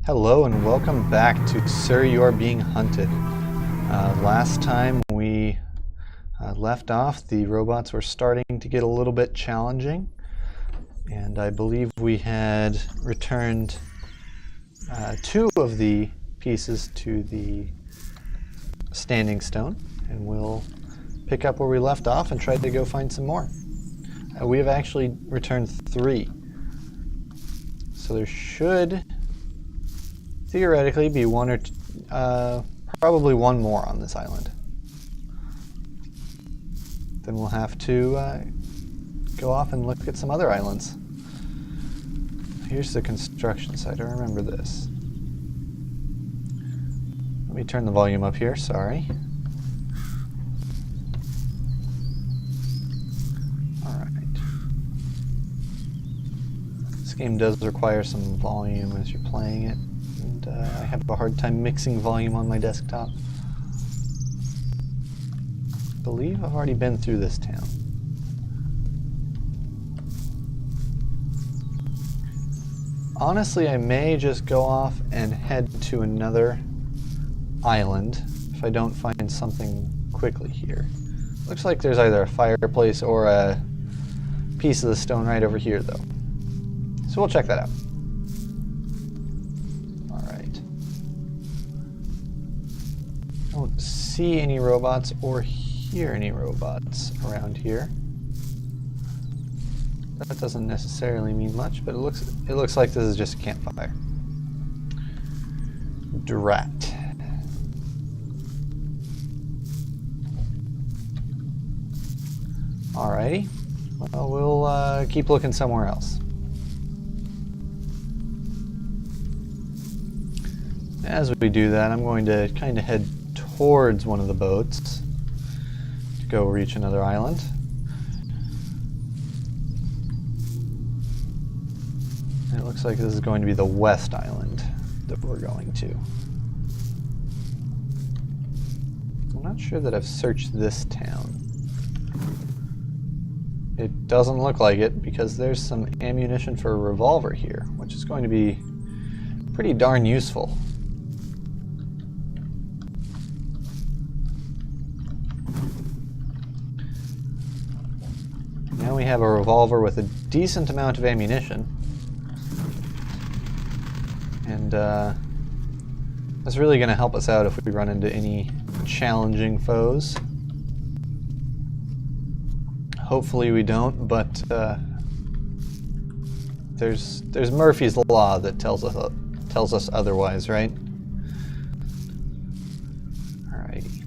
Hello and welcome back to Sir, You Are Being Hunted. Last time we left off, the robots were starting to get a little bit challenging, and I believe we had returned two of the pieces to the standing stone, and we'll pick up where we left off and try to go find some more. We have actually returned 3, so there should theoretically be one or probably one more on this island. Then we'll have to go off and look at some other islands. Here's the construction site. I remember this. Let me turn the volume up here. Sorry. All right. This game does require some volume as you're playing it. I have a hard time mixing volume on my desktop. I believe I've already been through this town. Honestly, I may just go off and head to another island if I don't find something quickly here. Looks like there's either a fireplace or a piece of the stone right over here, though. So we'll check that out. Don't see any robots or hear any robots around here. That doesn't necessarily mean much, but it looks like this is just a campfire. Drat. Alrighty. Well, we'll keep looking somewhere else. As we do that, I'm going to kind of head towards one of the boats to go reach another island. And it looks like this is going to be the West Island that we're going to. I'm not sure that I've searched this town. It doesn't look like it because there's some ammunition for a revolver here, which is going to be pretty darn useful. Now we have a revolver with a decent amount of ammunition. And that's really going to help us out if we run into any challenging foes. Hopefully we don't, but there's Murphy's Law that tells us otherwise, right? Alrighty.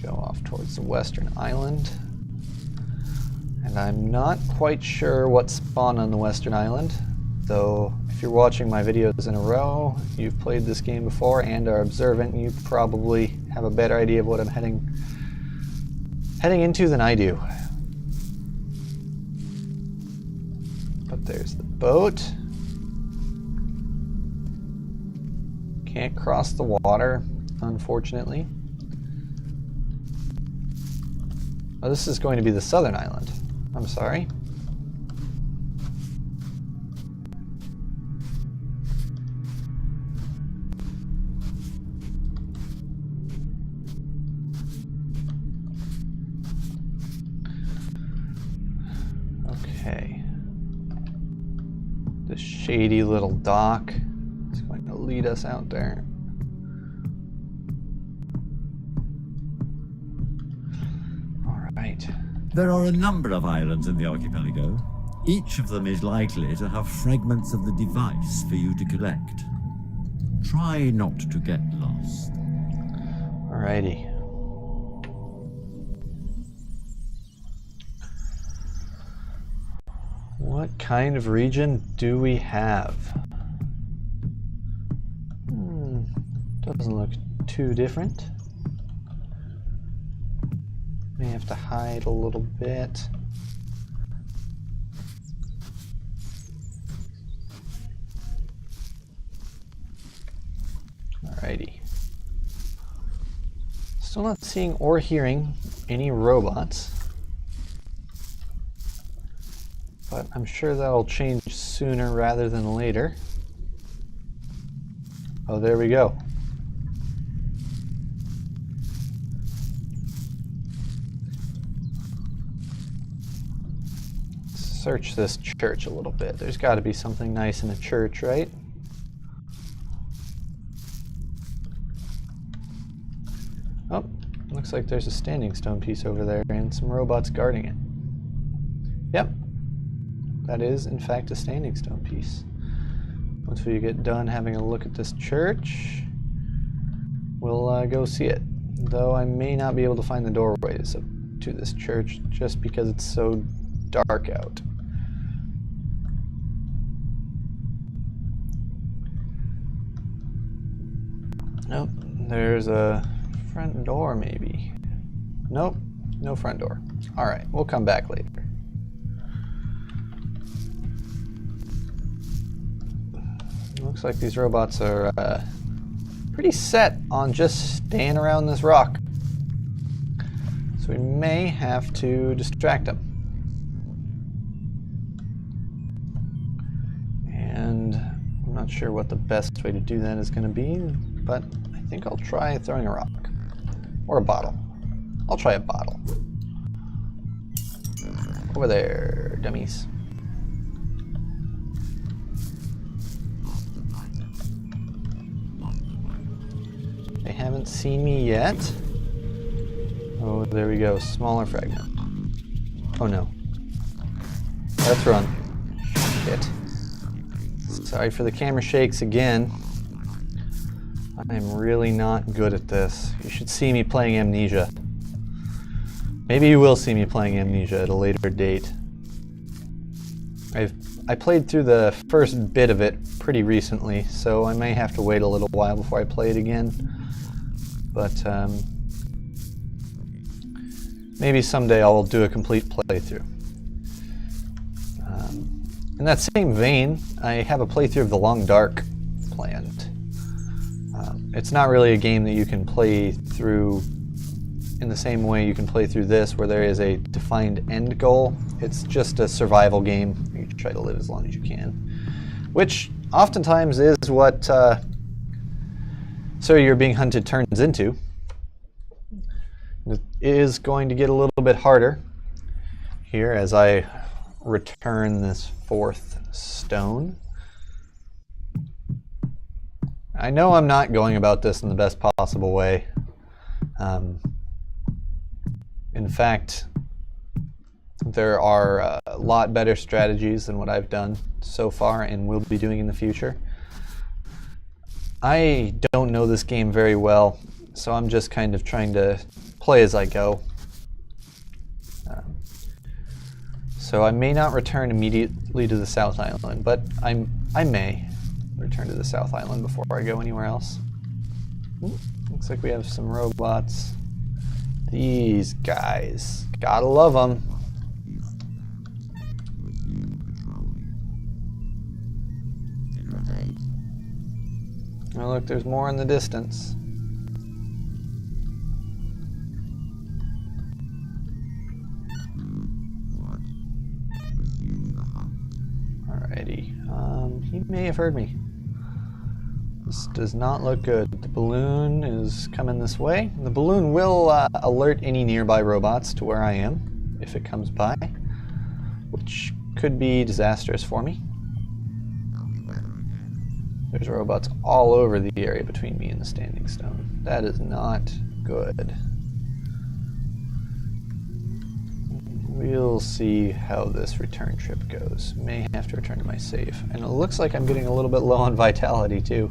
Go off towards the western island. And I'm not quite sure what spawned on the western island, though if you're watching my videos in a row, you've played this game before and are observant, you probably have a better idea of what I'm heading into than I do. But there's the boat. Can't cross the water, unfortunately. Oh, this is going to be the southern island. I'm sorry. Okay. This shady little dock is going to lead us out there. All right. There are a number of islands in the archipelago. Each of them is likely to have fragments of the device for you to collect. Try not to get lost. Alrighty. What kind of region do we have? Doesn't look too different. May have to hide a little bit. Alrighty. Still not seeing or hearing any robots. but I'm sure that'll change sooner rather than later. Oh, there we go. Search this church a little bit. There's got to be something nice in a church, right? Oh, looks like there's a standing stone piece over there and some robots guarding it. Yep, that is in fact a standing stone piece. Once we get done having a look at this church, we'll go see it. Though I may not be able to find the doorways to this church just because it's so dark out. Nope, there's a front door maybe. Nope, no front door. Alright, we'll come back later. Looks like these robots are pretty set on just staying around this rock. So we may have to distract them. And I'm not sure what the best way to do that is going to be, but I think I'll try throwing a rock. Or a bottle. I'll try a bottle. Over there, dummies. They haven't seen me yet. Oh, there we go. Smaller fragment. Oh no. Let's run. Shit. Sorry for the camera shakes again. I'm really not good at this. You should see me playing Amnesia. Maybe you will see me playing Amnesia at a later date. I played through the first bit of it pretty recently, so I may have to wait a little while before I play it again. But maybe someday I'll do a complete playthrough. In that same vein, I have a playthrough of The Long Dark planned. It's not really a game that you can play through in the same way you can play through this, where there is a defined end goal. It's just a survival game. You try to live as long as you can, which oftentimes is what So You're Being Hunted turns into. It is going to get a little bit harder here as I return this fourth stone. I know I'm not going about this in the best possible way. In fact, there are a lot better strategies than what I've done so far and will be doing in the future. I don't know this game very well, so I'm just kind of trying to play as I go. So I may not return immediately to the South Island, but I may return to the South Island before I go anywhere else. Ooh, looks like we have some robots. These guys, gotta love them. Oh look, there's more in the distance. Alrighty, he may have heard me. This does not look good. The balloon is coming this way. The balloon will alert any nearby robots to where I am if it comes by, which could be disastrous for me. There's robots all over the area between me and the standing stone. That is not good. We'll see how this return trip goes. May have to return to my save. And it looks like I'm getting a little bit low on vitality too.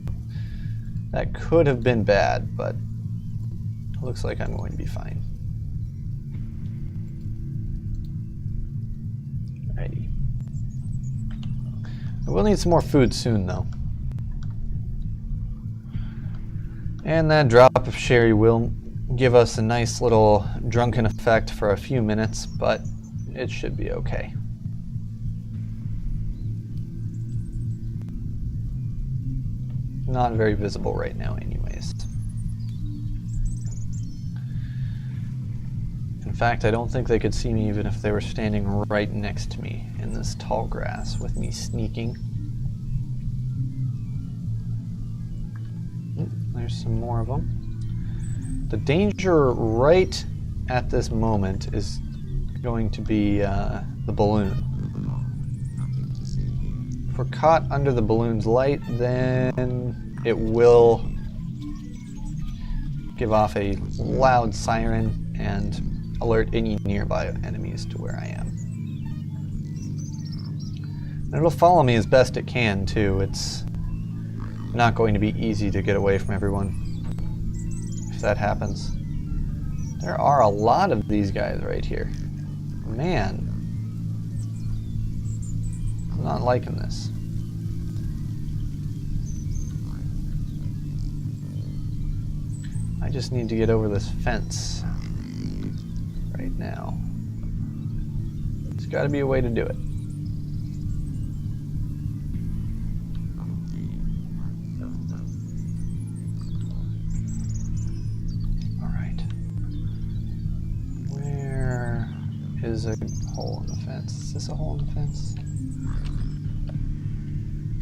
That could have been bad, but it looks like I'm going to be fine. Alrighty. I will need some more food soon though. And that drop of sherry will give us a nice little drunken effect for a few minutes, but it should be okay. Not very visible right now anyways. In fact, I don't think they could see me even if they were standing right next to me in this tall grass with me sneaking. There's some more of them. The danger right at this moment is going to be the balloon. If we're caught under the balloon's light, then it will give off a loud siren and alert any nearby enemies to where I am. And it'll follow me as best it can, too. It's not going to be easy to get away from everyone if that happens. There are a lot of these guys right here. Man, I'm not liking this. I just need to get over this fence right now. There's got to be a way to do it. Is a hole in the fence. Is this a hole in the fence?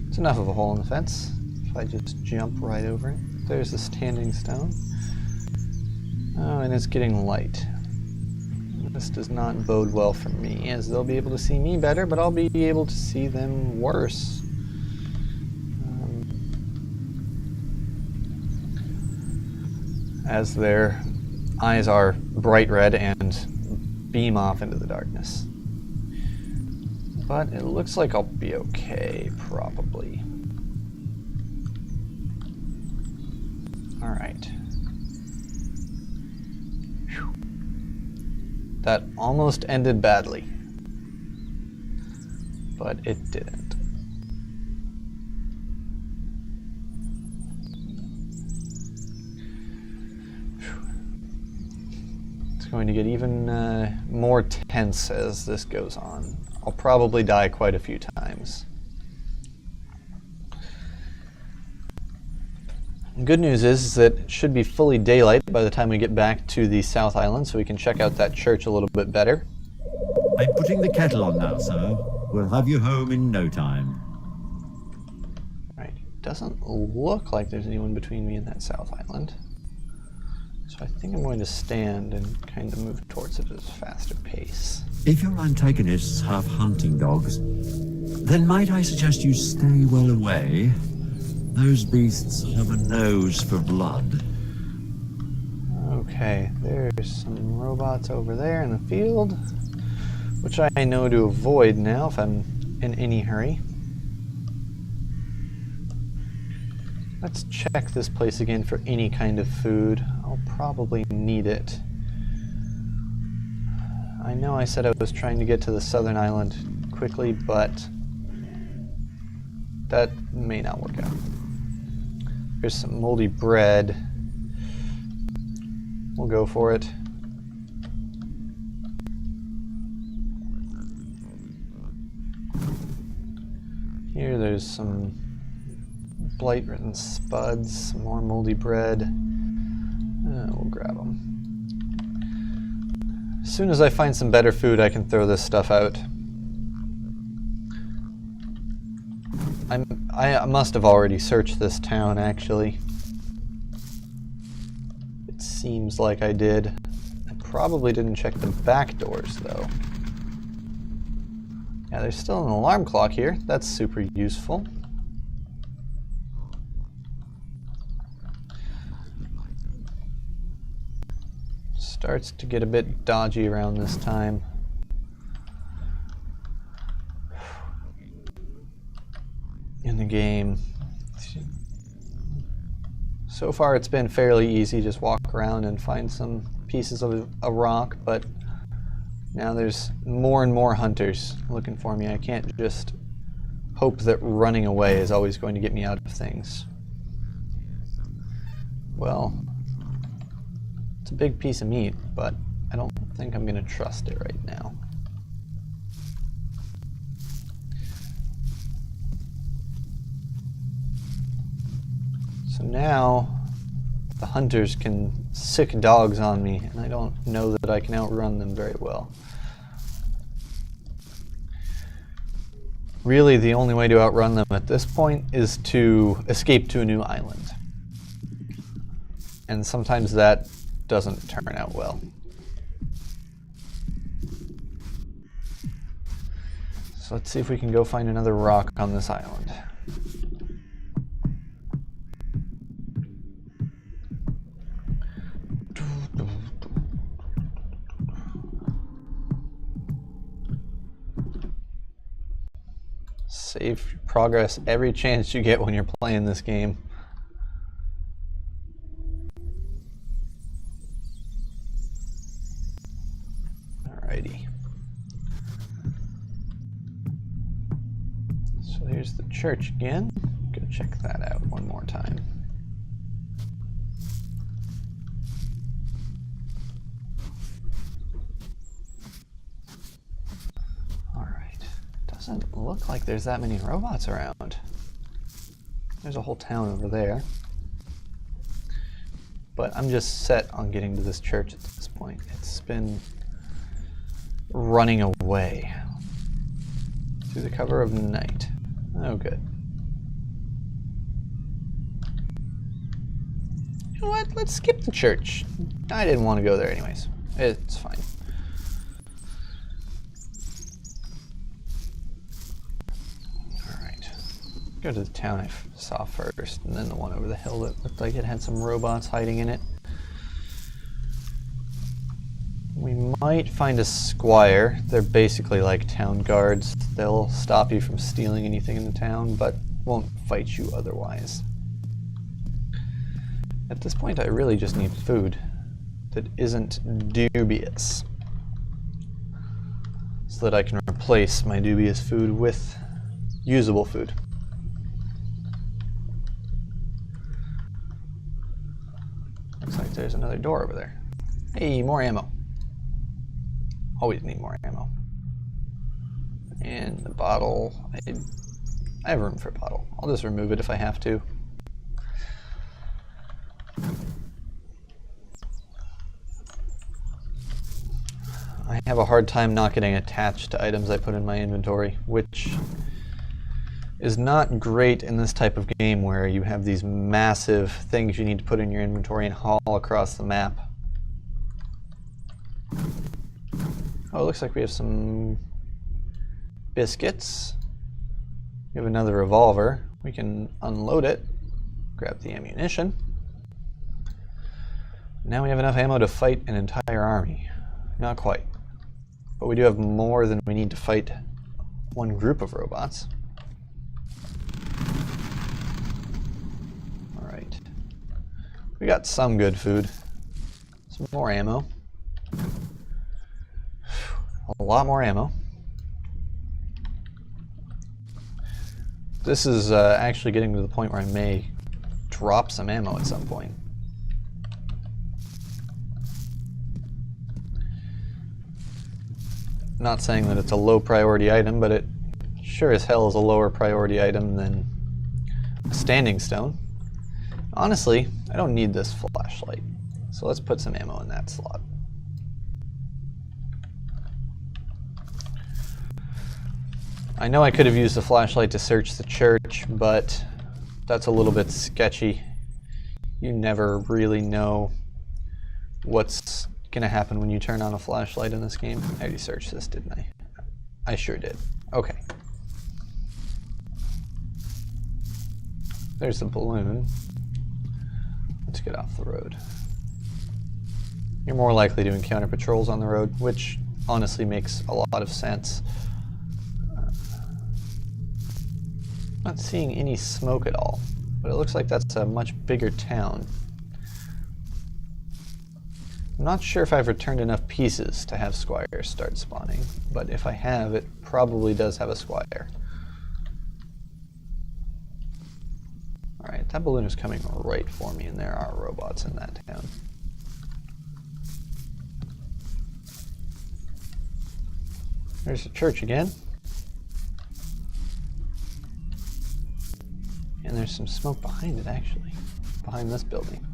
It's enough of a hole in the fence if I just jump right over it. There's the standing stone. Oh, and it's getting light. This does not bode well for me, as they'll be able to see me better, but I'll be able to see them worse. As their eyes are bright red and beam off into the darkness. But it looks like I'll be okay, probably. Alright. That almost ended badly. But it didn't. Going to get even more tense as this goes on. I'll probably die quite a few times. The good news is that it should be fully daylight by the time we get back to the South Island, so we can check out that church a little bit better. I'm putting the kettle on now, sir. We'll have you home in no time. Right. Doesn't look like there's anyone between me and that South Island. So I think I'm going to stand and kind of move towards it at a faster pace. If your antagonists have hunting dogs, then might I suggest you stay well away? Those beasts have a nose for blood. Okay, there's some robots over there in the field, which I know to avoid now if I'm in any hurry. Let's check this place again for any kind of food. I'll probably need it. I know I said I was trying to get to the southern island quickly, but that may not work out. Here's some moldy bread. We'll go for it. Here there's some blight-ridden spuds, some more moldy bread. We'll grab them. As soon as I find some better food, I can throw this stuff out. I must have already searched this town, actually. It seems like I did. I probably didn't check the back doors, though. Yeah, there's still an alarm clock here. That's super useful. Starts to get a bit dodgy around this time. In the game. So far it's been fairly easy, just walk around and find some pieces of a rock, but now there's more and more hunters looking for me. I can't just hope that running away is always going to get me out of things. Well, it's a big piece of meat, but I don't think I'm going to trust it right now. So now the hunters can sick dogs on me, and I don't know that I can outrun them very well. Really, the only way to outrun them at this point is to escape to a new island. And sometimes that doesn't turn out well. So let's see if we can go find another rock on this island. Save progress every chance you get when you're playing this game. Alrighty. So here's the church again. Go check that out one more time. Doesn't look like there's that many robots around. There's a whole town over there. But I'm just set on getting to this church at this point. It's been running away through the cover of night. Oh, good. You know what? Let's skip the church. I didn't want to go there anyways. It's fine. Go to the town I saw first, and then the one over the hill that looked like it had some robots hiding in it. We might find a squire. They're basically like town guards. They'll stop you from stealing anything in the town, but won't fight you otherwise. At this point, I really just need food that isn't dubious, so that I can replace my dubious food with usable food. Looks like there's another door over there. Hey, more ammo. Always need more ammo. And the bottle, I have room for a bottle. I'll just remove it if I have to. I have a hard time not getting attached to items I put in my inventory, which is not great in this type of game where you have these massive things you need to put in your inventory and haul across the map. Oh, it looks like we have some biscuits. We have another revolver. We can unload it, grab the ammunition. Now we have enough ammo to fight an entire army. Not quite. But we do have more than we need to fight one group of robots. Alright. We got some good food. Some more ammo. A lot more ammo. This is actually getting to the point where I may drop some ammo at some point. Not saying that it's a low priority item, but it sure as hell is a lower priority item than a standing stone. Honestly, I don't need this flashlight, so let's put some ammo in that slot. I know I could have used the flashlight to search the church, but that's a little bit sketchy. You never really know what's going to happen when you turn on a flashlight in this game. I already searched this, didn't I? I sure did. Okay. There's the balloon. Let's get off the road. You're more likely to encounter patrols on the road, which honestly makes a lot of sense. Not seeing any smoke at all, but it looks like that's a much bigger town. I'm not sure if I've returned enough pieces to have squires start spawning, but if I have, it probably does have a squire. Alright, that balloon is coming right for me, and there are robots in that town. There's the church again. And there's some smoke behind it, actually. Behind this building.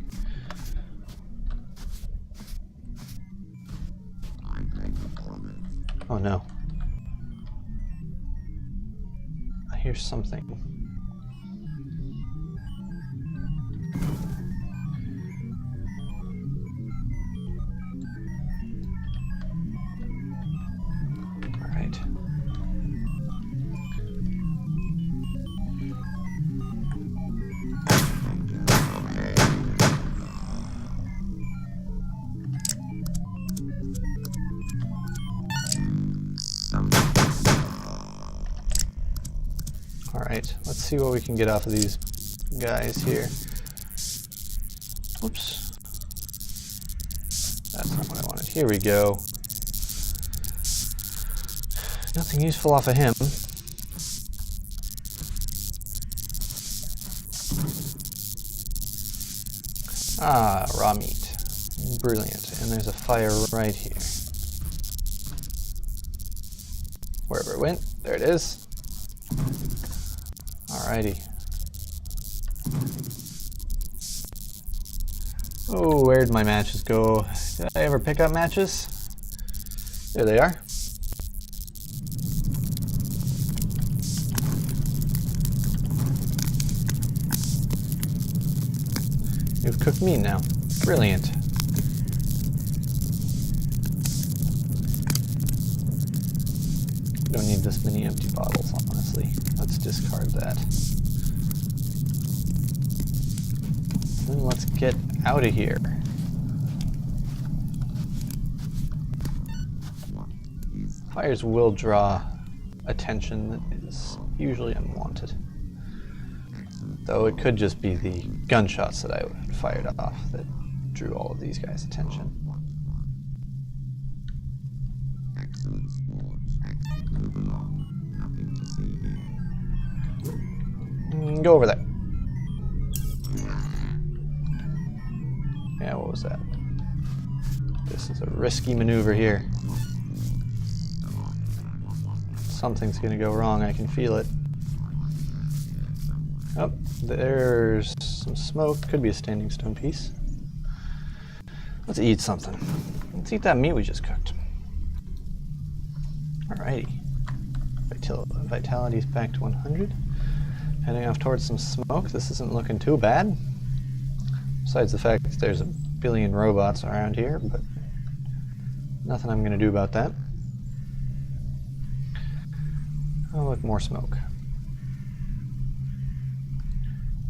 Oh no. I hear something. see what we can get off of these guys here. Oops. That's not what I wanted. Here we go. Nothing useful off of him. Ah, raw meat. Brilliant. And there's a fire right here. Wherever it went, there it is. Alrighty. Oh, where'd my matches go? Did I ever pick up matches? There they are. You've cooked meat now. Brilliant. Don't need this many empty bottles, honestly. Let's discard that. Then let's get out of here. Fires will draw attention that is usually unwanted. Though it could just be the gunshots that I fired off that drew all of these guys' attention. Excellent sport. Move along. Nothing to see here. Go over there. Yeah, what was that? This is a risky maneuver here. Something's gonna go wrong, I can feel it. Oh, there's some smoke. Could be a standing stone piece. Let's eat something. Let's eat that meat we just cooked. Alrighty. Vitality's back to 100. Heading off towards some smoke. This isn't looking too bad. Besides the fact that there's a billion robots around here, but nothing I'm going to do about that. Oh, look, more smoke.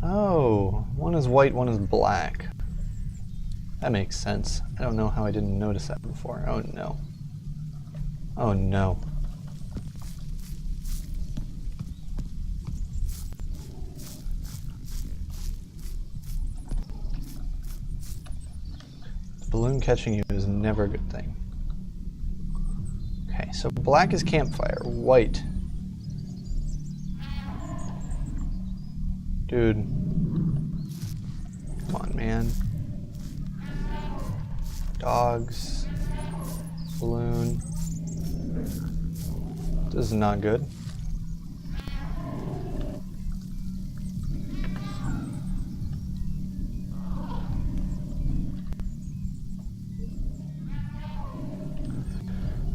Oh, one is white, one is black. That makes sense. I don't know how I didn't notice that before. Oh no. Oh no. Balloon catching you is never a good thing. Okay, so black is campfire, white. Dude. Come on, man. Dogs. Balloon. This is not good.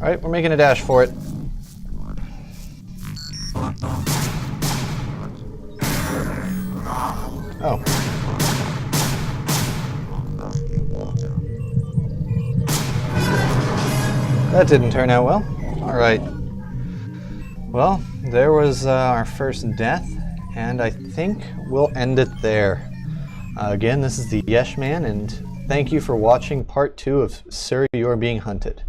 Alright, we're making a dash for it. Oh. That didn't turn out well. Alright. Well, there was our first death, and I think we'll end it there. Again, this is TheYeshMan, and thank you for watching part 2 of Sir, You're Being Hunted.